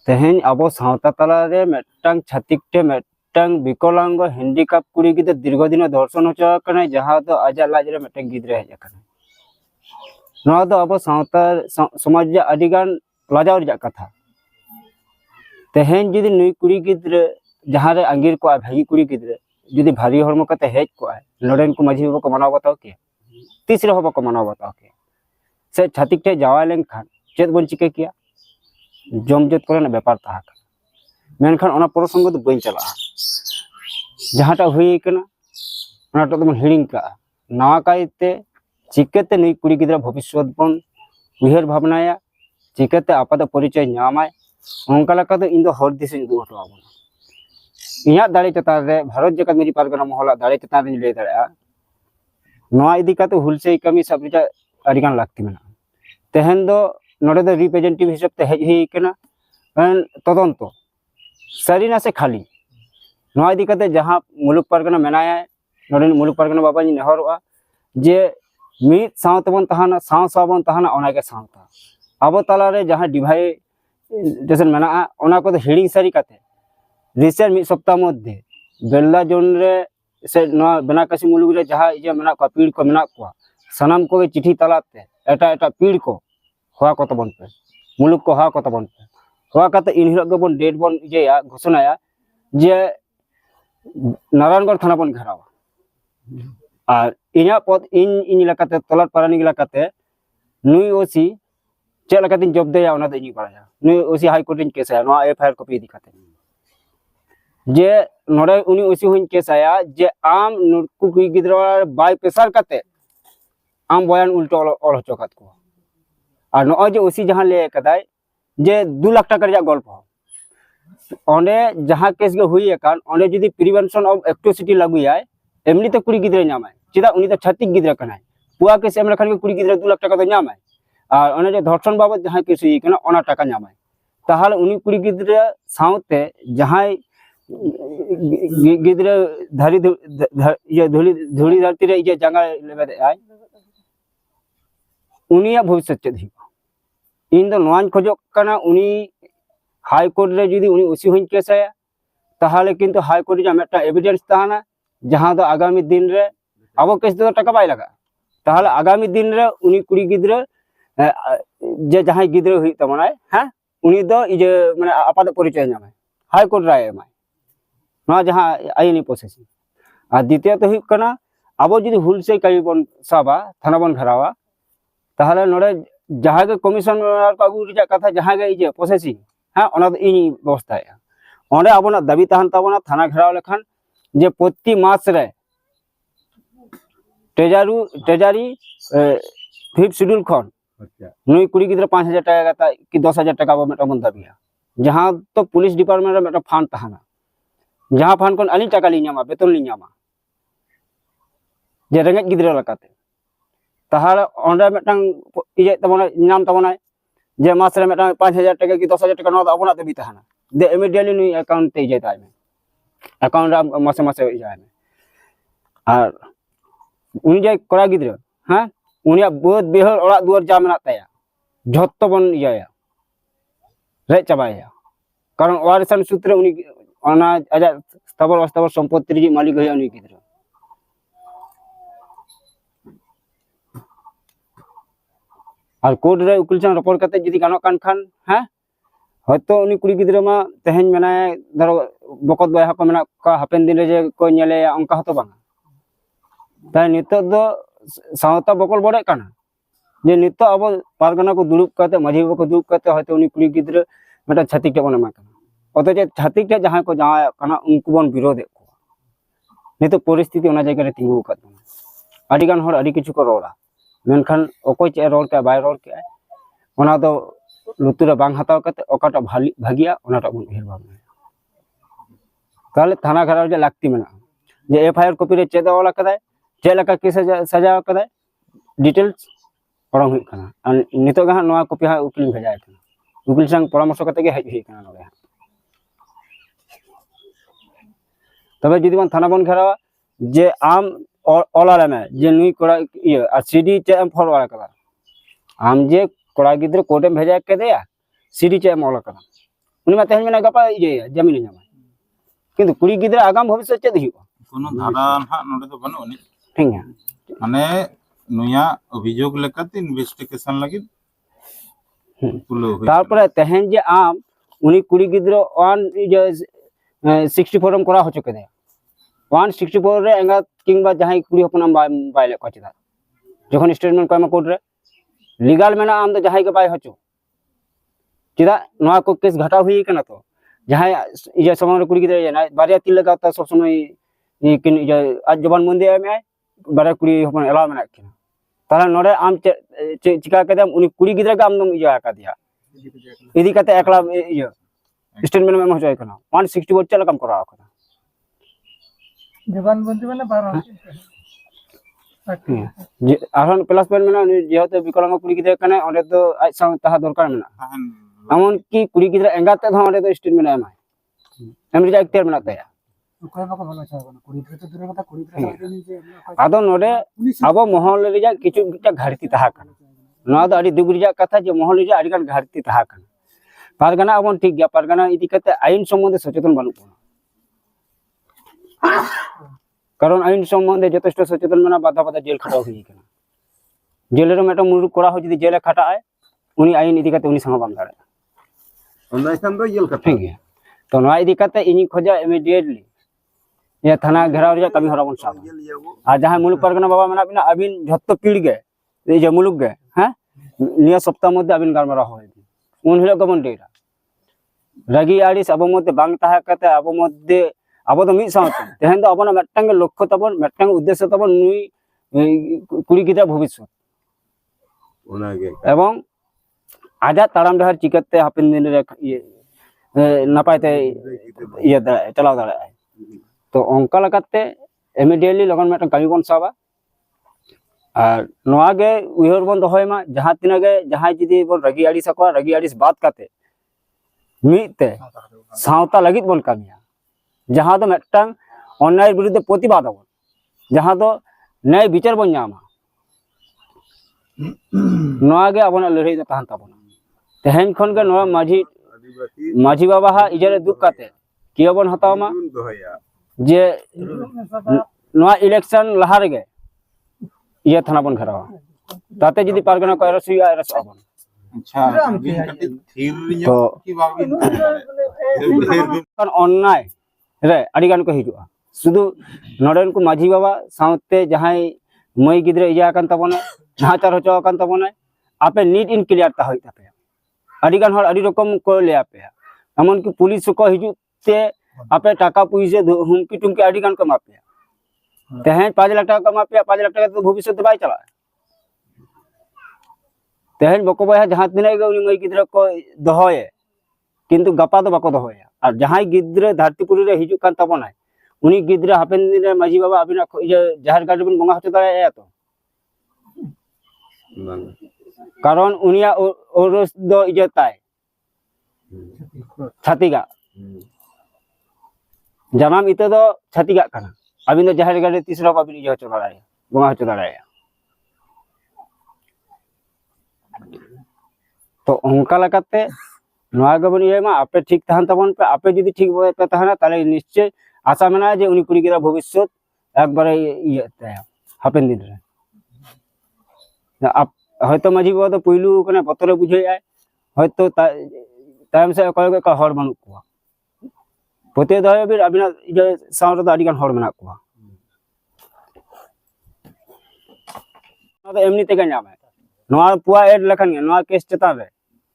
तेहेन अब सावता तलारे मेटटांग छातिक टे मेटटांग विकलांग हैंडिकैप कुड़ी गिद्रा दीर्घदिन दर्शन होचा कना जहां दो आजा लाज रे मेटटांग गिद्रा हेज कना नवा दो अब सावता समाज रे अडिगान लाजाव रजा कथा तेहेन जुदी नुई कुड़ी गिद्रा जहां रे अंगीर को भागी कुड़ी गिद्रा जुदी भारी हरमो कते हेज को नोडेन को माझी बाबा को मनाव बताओ के तीस रे बाबा को मनाव बताओ के से छातिक टे जावा लेन खान चेत बन चिके किया जमजत करे व्यापार तहा मेनखान ओना प्रसंग दो बइन चला जहाटा हुई कना ओनाटा तो हिड़िंग का नवा कायते चिकेते नुई कुड़ी गिद्रा भविष्य बन उहर भावनाया चिकेते आपाद परिचय नामाय ओंका लका इन दो हर दिस उदू हटो आबोना इया दाड़े चतान रे भारत जगत मेरी पारगना महला दाड़े चतान रे लय दाड़ा नवा इदी काते हुलसे कमी सबरिजा अडिगान लागती मेना तेहेन दो नोडे दो रिप्रेजेंटेटिव हिसाब ते हेज ही कना तदंतो सारीना से खाली नवा इदी काते जहां मुलुक पारगना मेनाया नोडे मुलुक पारगना बाबा जी नेहरोआ जे मिद सावतबन तहाना साव सावबन तहाना ओना के सावता अब तला रे जहां डिवाइ जैसन मेना ओना को हिड़िंग सारी काते रिसेंट मिद सप्ताह मध्य बेल्ला जोन रे से नवा बनाकासी मुलुक रे जहां इजे मेना को पीड़ को मेना को सनाम को चिठी तलाते एटा एटा पीड़ को हुआ को तबन पे मुलुक को हुआ को तबन पे हुआ काते इन हिलो के बन डेट बन इजेया घोषणाया जे नारायणगढ़ थाना बन घेरावा और इना पद इन लकाते तलाट पारानी लकाते नुई ओसी चे लकाते जब्देया ओना दे नी बाया नुई ओसी हाई कोर्ट इन केसया नोआ एफआईआर कॉपी दिखाते जे नोडे उनी ओसी हुइन केसया जे आम नुकु कुई गिद्रा बाय पेशार काते आम बयान उल्टो ऑल हचोकात को और नॉय जे ओसी जहां ले कदाय जे 2 लाख टाका रे गल्प ओंडे जहां केस गे हुई एकान ओंडे जदी प्रिवेंशन ऑफ एक्टिविटी लागुयाय एमनी तो कुड़ी गिद्रा नामाय चिदा उनी तो छातिक गिद्रा कनाय पुआ केस एम लखान के कुड़ी गिद्रा 2 लाख टाका तो नामाय और ओने जे धर्षण बाबत जहां केस हुई कना ओना टाका नामाय ताहाल उनी कुड़ी गिद्रा सावते जहां गिद्रा धारी ये धुली धरती रे जे जंगा लेबे आय उनिया भविष्य चेद इन दो नोआन खोजोक कना उनी हाई कोर्ट रे जुदी उनी ओसी हुइन केसया ताहाले किंतु हाई कोर्ट रे मेटा एविडेंस ताहाना जहां दो आगामी दिन रे अब केस दो टाका बाय लगा ताहाले आगामी दिन रे उनी कुड़ी गिद्रा जे जहां गिद्रा हुई तमनाय हां उनी दो इजे माने आपाद परिचय नामाय हाई कोर्ट राय एमाय ना जहां आईनी प्रोसेस आ द्वितीय तो हुई कना अब जुदी हुलसे काई बन साबा थाना बन घेरावा ताहले नोडे जहां के कमिशन को अगु रिजा कथा जहां के इजे प्रोसेसिंग हां ओना दो इनी व्यवस्था है ओंडे आबोना दाबी तहन ताबोना थाना घेराव लेखान जे प्रति मास रे ट्रेजारी 5th शेड्यूल खन नुई कुड़ी गिद्रा 5000 टाका गाता कि 10000 टाका बा मेटा बन दाबिया जहां तो पुलिस डिपार्टमेंट रे मेटा फंड तहना जहां फंड कोन अली टाका लिनामा वेतन लिनामा जे रेंगेज गिद्रा लकाते ताहाले ओंडे मेटांग इजे तबना नाम तबना जे मास रे मेटांग 5000 टाका कि 10000 टाका न आबोना देबी तहना दे इमीडिएटली नुई अकाउंट ते इजे ताय में अकाउंट रा मासे मासे इजे में और उनी जे कोड़ा गिद्रा हां उनिया बहुत बेहर ओड़ा दुआर जा मेना ताया झत्तो बन इया रे चाबाया कारण वारिसन सूत्र उनी ओना आजा स्थावर संपत्ति री मालिक है उनी गिद्रा और कोर्ट रे उकिल सन रिपोर्ट करते जदी गानो कान खान हां हयतो उनी कुड़ी गिद्रा मा तेहेन मेनाय धरो बकत बया को मेना का हापेन दिन रे जे को नेले अंका हतो बांगा ताई नितो दो सावता बकल बड़े काना जे नितो अब पारगना को दुरुप करते माझी को दुरुप करते हयतो उनी कुड़ी गिद्रा मेटा छातिक के बने मा काना अतो जे छातिक के जहां को जाया काना उनको बन विरोध को नितो परिस्थिति ओना जगह रे तिंगु का अडिगान हर अडि किछु को रोड़ा मेनखान ओको चे रोल के बाय रोल के ओना दो लुतुरे बांग हताव कते ओकाटा भागिया ओनाटा बन उहिर भावना ताले थाना घेराव जे लागती मेना जे एफआईआर कॉपी रे चेदा वाला कदाय चे लका केस सजा कदाय डिटेल्स ओरंग हुई कना नितो गा नोआ कॉपी हा उकिल भेजाय कना उकिल संग परामर्श कते के हेज हुई कना नोडे तबे जदी बन थाना बन घेरावा जे आम ओलाले में जे नुई कोड़ा ये आ सीडी चे एम फॉर वाला कदा आम जे कोड़ा गिद्रा कोर्ट में भेजा के देया सीडी चे एम ओला कदा उनी मा तेहन मेना गपा इजे जमीन ᱧᱟᱢᱟ किंतु कुड़ी गिद्रा आगाम भविष्य चेद हुआ कोनो धारा ना नोडे तो बनो नि ठीक है माने नुया अभियोग लेकाते इन्वेस्टिगेशन लगी पुलो हुई तारपर तेहन जे आम उनी कुड़ी गिद्रा 164 रम करा हो चुके दे 164 रे एंगा किंबा जहां कुड़ी हपना बाय ले को चिदा जखन स्टेटमेंट को एमा कोर्ट रे लीगल मेना आम तो जहां के बाय होचो चिदा नवा को केस घटा हुई कना तो जहां ये समय कुड़ी गिद्रा ना बारिया तिल लगा तो सब समय किन आज जबान मंदे में बारा कुड़ी हपन एला मेना किना ताला नोडे आम चिका कदम उनी कुड़ी गिद्रा का आम दम इजा का दिया इदी कते एकला इया स्टेटमेंट में होचो कना 164 चला कम करा कना जबान बंदी माने 12 जे आरन प्लस पॉइंट मेना जेहते विकलांग कुड़ी गिद्रा कने ओंडे तो आज सां तहा दरकार मेना एमन की कुड़ी गिद्रा एंगाते धो ओंडे तो स्टेटमेंट एमा एम रिजा एक्टर मेना तया कोई बाको भलो चाबना कुड़ी गिद्रा तो दूर कथा कुड़ी गिद्रा जे आदो नोडे अब महल रिजा किछु किटा घाड़ती तहा कना नवा दो अडी दुग रिजा कथा जे महल रिजा अडी गान घाड़ती तहा कना पारगाना अबन ठीक गया पारगाना इदी कते आईन सम्बन्धे सचेतन बानु कारण आईन सम्बन्धे यथेष्ट सचेतन मेना बाधा बाधा जेल खटाव हुई कना जेल रे मेटा मुरुक कोड़ा हो जदी जेल खटा आए उनी आईन इदी कते उनी संग बाम दाड़े ओंदा सन दो जेल ठीक है तो नवा इदी कते इनी खोजा इमीडिएटली ये थाना घेराव रे कमी हरा बन साब आ जहां मुलुक परगना बाबा मेना बिना अबिन झत्तो पीड़ गे ए जे मुलुक गे हैं निया सप्ताह मध्ये अबिन गारमारा होय उन हिलो गबन डेरा रागी आड़िस अब मध्य बांग तहा कते अब मध्य अब तो मिद सावते तेहन दो अपना मेटटांग लक्ष्य तबन मेटटांग उद्देश्य तबन नुई कुड़ी गिद्रा भविष्य ओना गे एवं आजा ताराम डहर चिकते हापिन दिन रे ये नापायते ये चलाव दाड़े तो onka lakate immediately logon metan kami bon saba ar noa ge uyhor bon dohoy ma jaha tina ge jaha jidi bon ragi adis akwa ragi adis baat kate mite sauta lagit bon kamiya jaha do metang onnay biruddhe protibad abon jaha do nay bichar bon nyama noa ge abona ladhai do tahan tabona tehen khon ge noa माझी बाबा हा इजरे दुख कते किया बन हताव मा जे नवा election Lahar गे ये थाना बन घेरावा ताते जदी पारगना को अरेस्ट हुई अरेस्ट आबन अच्छा थीर तो की bobbin kan onnay re adi gan ko hijua sudu noden ko माझी बाबा साउते जहां मई गिद्रे इया kan tabona नाचार होचो kan tabona आपे नीट इन क्लियर ता होई तापे adi gan hor adi rokom ko le ape amon ki police को हिजु ते आपे टाका पुइसे हुमकी टुमकी आडी गान कमा पे तेहन 5 लाख टाका कमा पे 5 लाख टाका तो भविष्य तो बाय चला तेहन बको बाय जहां दिने गे उनी मई गिद्रा को दहोए किंतु गपा तो बको दहोए और जहां गिद्रा धरतीपुरी रे हिजु कान तबनाय उनी गिद्रा हापेन दिन रे माझी बाबा अबिना जहर गाड़ी बिन बंगा होते दाए तो कारण उनिया ओरस दो इजताय छातीगा जनाम इते दो छातीगा कना अबिन दो जहर गाड़ी तीसरा अबिन इजा होचो दाड़ाय बंगा होचो दाड़ाय तो onka lakate noa gabon iye ma ape ठीक तहन तबन पे आपे जदी ठीक पे तहना ताले निश्चय आशा मेना जे उनी कुड़ी गिरा भविष्य एकबारे इये तय हापेन दिन रे आप হয়তো माझी बाबा तो पहिलू कने बतरे बुझे आय হয়তো टाइम से कय का हर बानु को पते दय बिर अबिना इजे साउंड तो आडी गान हर मेना को तो एमनी ते गन जामे नोआ पुआ एड लखन गे नोआ केस चता रे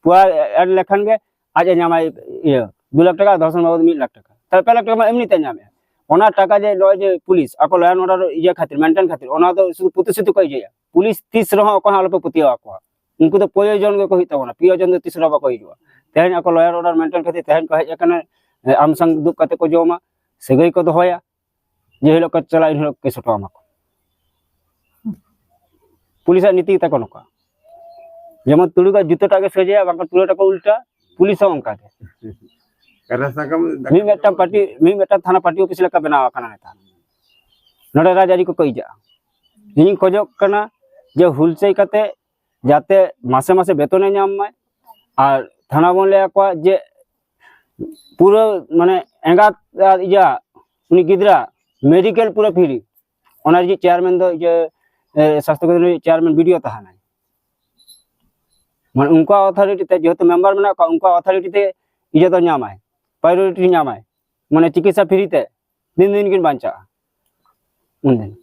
पुआ एड लखन गे आज नामा ये 2 लाख टाका दर्शन बाबू 1 लाख टाका तर पे लाख टाका एमनी ते नामे ओना टाका जे लय जे पुलिस ako लयन ऑर्डर इजे खातिर मेंटेन खातिर ओना तो शुद्ध प्रतिशत कहि जे पुलिस 30 रहो को हाल पे पतिया को उनको तो प्रयोजन के कहि तबना प्रयोजन 30 रहो कहि जो तेहन ako लयन ऑर्डर मेंटेन खातिर तेहन कहे एकने आम संग दुख कते को जोमा सेगई को दोया जे हिलो क चला हिलो के सटवा मा पुलिस नीति तक नका जेमन तुलुगा जुतोटा के सजे बाका तुलुटा को उल्टा पुलिस अंका के करा सकम मी मेटा पार्टी मी मेटा थाना पार्टी ऑफिस लेका बनावा कना नेता नडे राजारी को कई जा ᱤᱧ खोजो कना जे हुलचै कते जाते मासे मासे वेतन नाम माय और थाना बन ले को जे पूरा माने एंगात इया उनी गिद्रा मेडिकल पूरा फ्री ओना जी चेयरमैन दो इया स्वास्थ्य केंद्र चेयरमैन वीडियो तहाना माने उनका अथॉरिटी ते जेहेतु मेंबर मेना का उनका अथॉरिटी ते इया तो नामाय प्रायोरिटी नामाय माने चिकित्सा फ्री ते दिन दिन किन बांचा उन दिन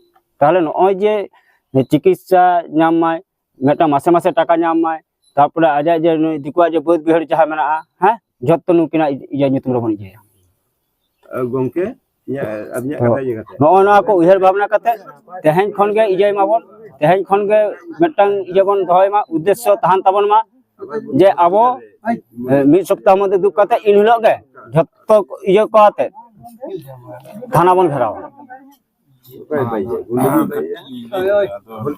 ताहले नय जे चिकित्सा नामाय मेटा मासे मासे टाका नामाय तारपरे आजा जे दिकुआ जे बहुत बिहड़ जहा मेना हैं जत्तो नुकिना इया nyutum रो बन जाया गोंके या अब या कथा ये कथा नोना को उहर भावना कते तेहेन खन गे इजय माबन तेहेन खन गे मेटang इजे बन दहय मा उद्देश्य तहान ताबन मा जे आबो मिद सप्ताह मध्य दुक कते इन हिलो गे जत्तो इजे को आते थाना बन घेराव भाई भाई